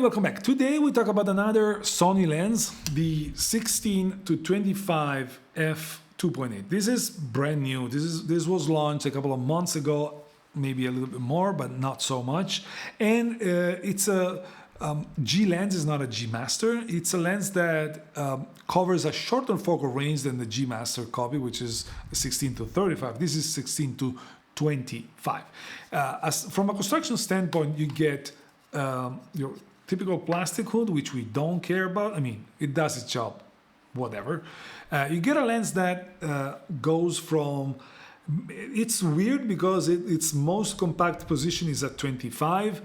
welcome back. Today we talk about another Sony lens, the 16 to 25 f2.8. This is brand new. This was launched a couple of months ago, maybe a little bit more, but not so much. And it's a G lens, is not a G Master. It's a lens that covers a shorter focal range than the G Master copy, which is 16 to 35. This is 16 to 25. From a construction standpoint, you get your typical plastic hood, which we don't care about. I mean, it does its job, whatever. You get a lens that goes from, it's weird because its most compact position is at 25.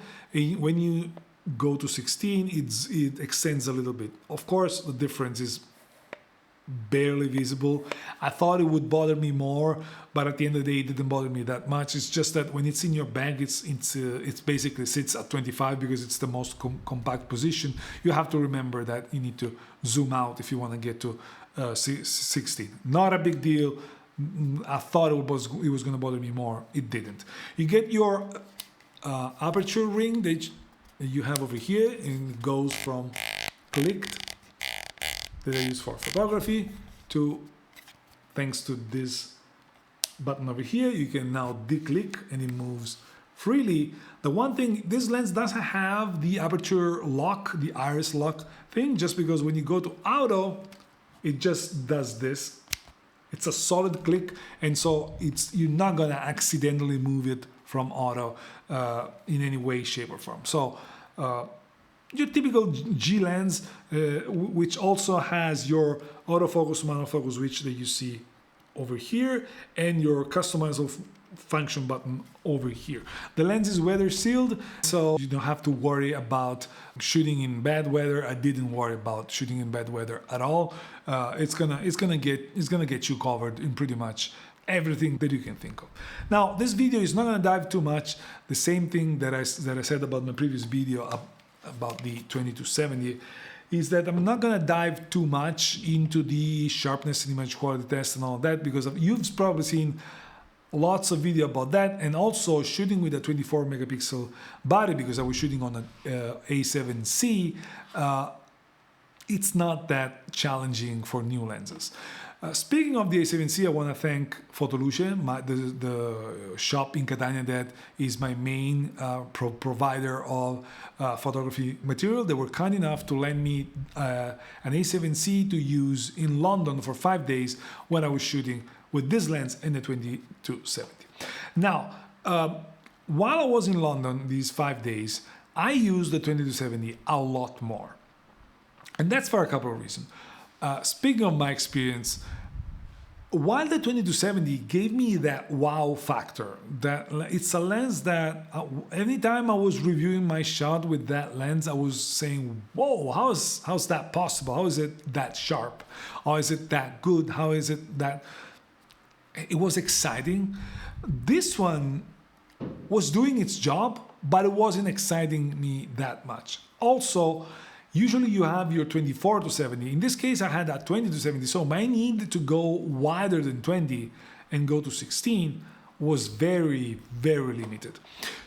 When you go to 16, it extends a little bit. Of course, the difference is barely visible. I thought it would bother me more, but at the end of the day, it didn't bother me that much. It's just that when it's in your bag, it's basically sits at 25 because it's the most compact position. You have to remember that you need to zoom out if you want to get to 16. Not a big deal. I thought it was going to bother me more. It didn't. You get your aperture ring that you have over here, and it goes from clicked, that I use for photography, to, thanks to this button over here, you can now declick and it moves freely. The one thing, this lens doesn't have the aperture lock, the iris lock thing, just because when you go to auto, it just does this. It's a solid click, and so you're not gonna accidentally move it from auto in any way, shape, or form. So your typical G lens, which also has your autofocus, monofocus switch that you see over here, and your customizable function button over here. The lens is weather sealed, so you don't have to worry about shooting in bad weather. I didn't worry about shooting in bad weather at all. It's gonna get you covered in pretty much everything that you can think of. Now, this video is not gonna dive too much. The same thing that I said about my previous video about the 20-70 is that I'm not gonna dive too much into the sharpness and image quality test and all that, because you've probably seen lots of video about that, and also shooting with a 24 megapixel body, because I was shooting on an A7C. It's not that challenging for new lenses. Speaking of the A7C, I want to thank Fotoluce, the shop in Catania that is my main provider of photography material. They were kind enough to lend me an A7C to use in London for 5 days when I was shooting with this lens and the 20-70. Now, while I was in London these 5 days, I used the 20-70 a lot more. And that's for a couple of reasons. Speaking of my experience, while the 20-70 gave me that wow factor, that it's a lens that anytime I was reviewing my shot with that lens, I was saying, whoa, how's that possible? How is it that sharp? How is it that good? How is it that... It was exciting. This one was doing its job, but it wasn't exciting me that much. Also, usually you have your 24-70. In this case, I had a 20-70, so my need to go wider than 20 and go to 16 was very, very limited.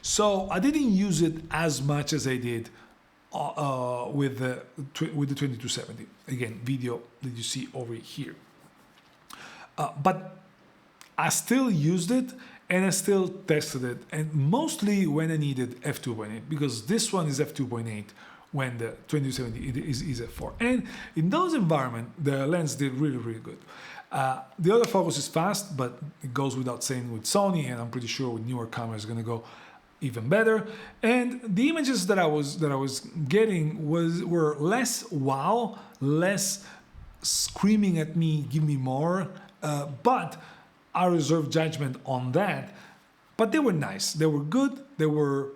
So I didn't use it as much as I did with the 20-70. Again, video that you see over here. But I still used it, and I still tested it, and mostly when I needed f2.8, because this one is f2.8 when the 20-70 is f4. And in those environments, the lens did really, really good. The other focus is fast, but it goes without saying with Sony, and I'm pretty sure with newer cameras it's gonna go even better. And the images that I was getting were less wow, less screaming at me, give me more, but I reserve judgment on that. But they were nice. They were good. They were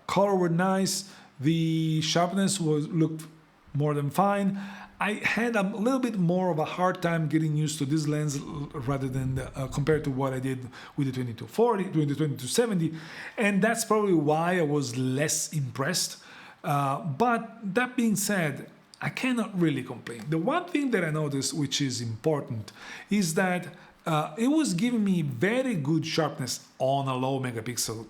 color were nice. The sharpness looked more than fine. I had a little bit more of a hard time getting used to this lens rather than compared to what I did with the 20-40, with the 20-70, and that's probably why I was less impressed. But that being said, I cannot really complain. The one thing that I noticed, which is important, is that it was giving me very good sharpness on a low megapixel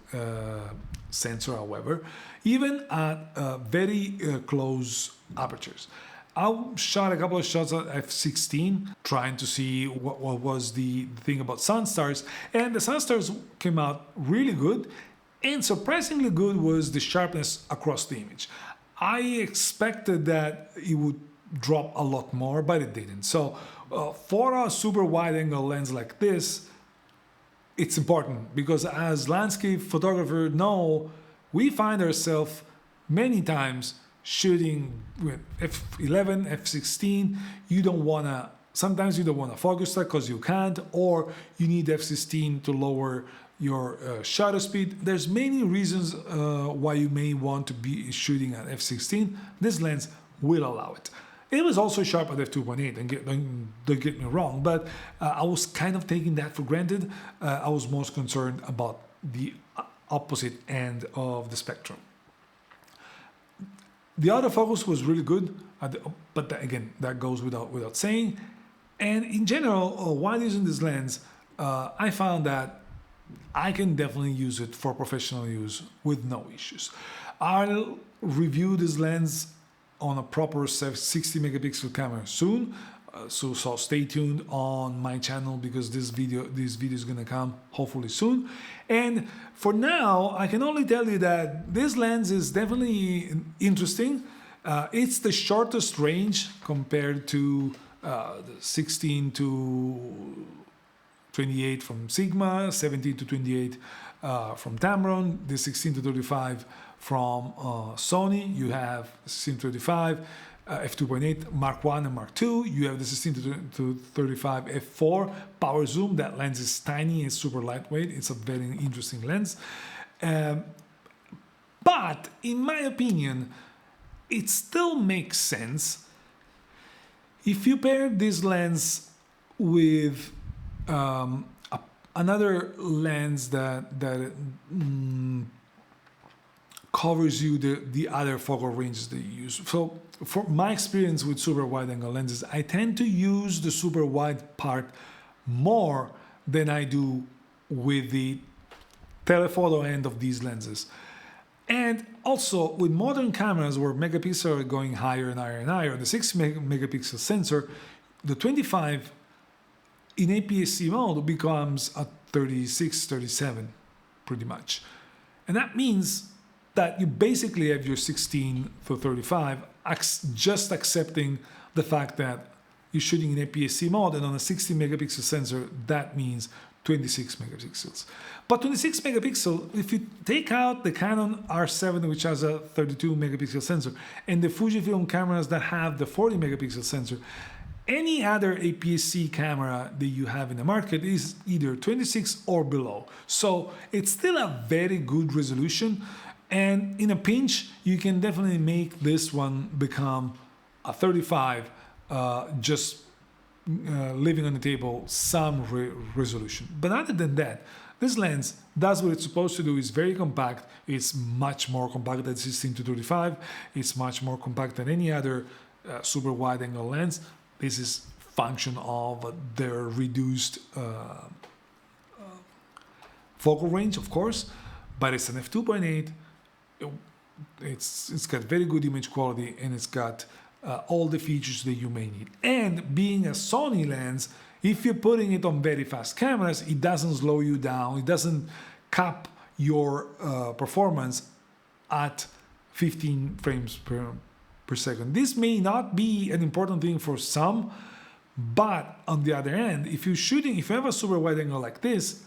sensor, however, even at very close apertures. I shot a couple of shots at f/16 trying to see what was the thing about sun stars, and the sun stars came out really good, and surprisingly good was the sharpness across the image. I expected that it would drop a lot more, but it didn't. So for a super wide angle lens like this, it's important because as landscape photographers know, we find ourselves many times shooting with f11, f16. Sometimes you don't want to focus that because you can't, or you need f16 to lower your shutter speed. There's many reasons why you may want to be shooting at f16. This lens will allow it. It was also sharp at f2.8, and don't get me wrong, but I was kind of taking that for granted. I was most concerned about the opposite end of the spectrum. The autofocus was really good, but again, that goes without saying. And in general, while using this lens, I found that I can definitely use it for professional use with no issues. I'll review this lens on a proper 60 megapixel camera soon, so stay tuned on my channel because this video is gonna come hopefully soon. And for now, I can only tell you that this lens is definitely interesting. It's the shortest range compared to the 16 to 28 from Sigma, 17 to 28 from Tamron, the 16 to 35 from Sony. You have 16 to 35 f2.8 Mark 1 and Mark 2. You have the 16 to 35 f4 power zoom. That lens is tiny, it's super lightweight. It's a very interesting lens. But in my opinion, it still makes sense if you pair this lens with another lens that covers you the other focal ranges that you use. So for my experience with super wide angle lenses, I tend to use the super wide part more than I do with the telephoto end of these lenses. And also with modern cameras where megapixels are going higher and higher and higher, the 60 megapixel sensor, the 25 in APS-C mode becomes a 36, 37 pretty much. And that means that you basically have your 16 to 35 just accepting the fact that you're shooting in APS-C mode, and on a 60 megapixel sensor, that means 26 megapixels. But 26 megapixel, if you take out the Canon R7, which has a 32 megapixel sensor, and the Fujifilm cameras that have the 40 megapixel sensor, any other APS-C camera that you have in the market is either 26 or below. So it's still a very good resolution. And in a pinch, you can definitely make this one become a 35, just leaving on the table some resolution. But other than that, this lens does what it's supposed to do. It's very compact. It's much more compact than 16 to 35. It's much more compact than any other super wide angle lens. This is function of their reduced focal range, of course, but it's an f2.8. It's got very good image quality, and it's got all the features that you may need. And being a Sony lens, if you're putting it on very fast cameras, it doesn't slow you down. It doesn't cap your performance at 15 frames per second. This may not be an important thing for some, but on the other hand, if you have a super wide angle like this,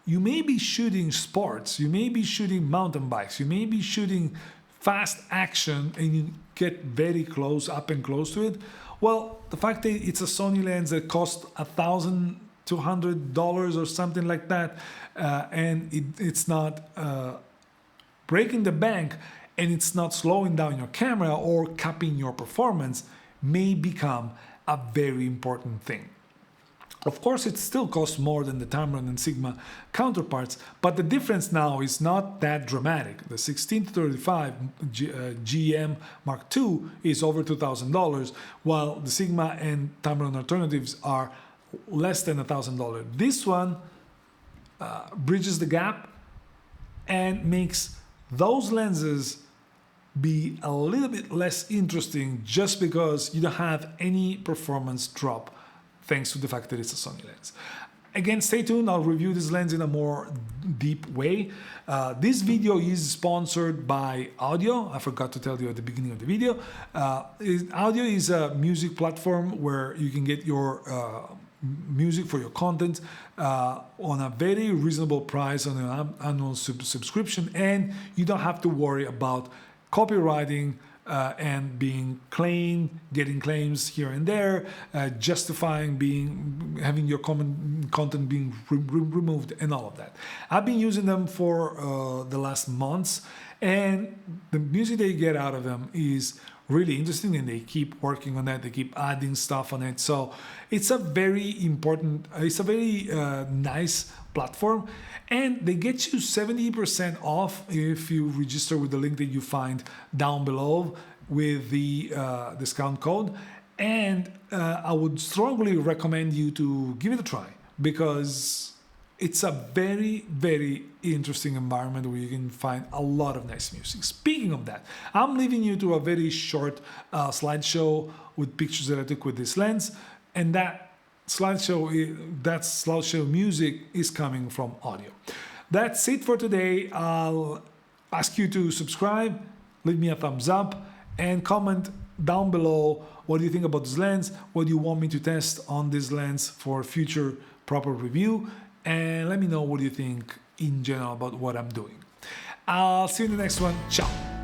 you may be shooting sports, you may be shooting mountain bikes, you may be shooting fast action, and you get very close, up and close to it. Well, the fact that it's a Sony lens that costs $1,200 or something like that, and it's not breaking the bank, and it's not slowing down your camera or capping your performance, may become a very important thing. Of course, it still costs more than the Tamron and Sigma counterparts, but the difference now is not that dramatic. The 16 to 35 GM Mark II is over $2,000, while the Sigma and Tamron alternatives are less than $1,000. This one bridges the gap and makes those lenses be a little bit less interesting just because you don't have any performance drop thanks to the fact that it's a Sony lens. Again, stay tuned. I'll review this lens in a more deep way. This video is sponsored by Audio. I forgot to tell you at the beginning of the video. Audio is a music platform where you can get your music for your content on a very reasonable price on an annual subscription, and you don't have to worry about copywriting and being getting claims here and there, justifying having your content being removed and all of that. I've been using them for the last months, and the music they get out of them is really interesting, and they keep working on that. They keep adding stuff on it. So it's a very nice platform, and they get you 70% off if you register with the link that you find down below with the discount code. And I would strongly recommend you to give it a try, because it's a very, very interesting environment where you can find a lot of nice music. Speaking of that, I'm leaving you to a very short slideshow with pictures that I took with this lens, and that slideshow music is coming from Audio. That's it for today. I'll ask you to subscribe, leave me a thumbs up, and comment down below what do you think about this lens, what do you want me to test on this lens for future proper review, and let me know what you think in general about what I'm doing. I'll see you in the next one. Ciao.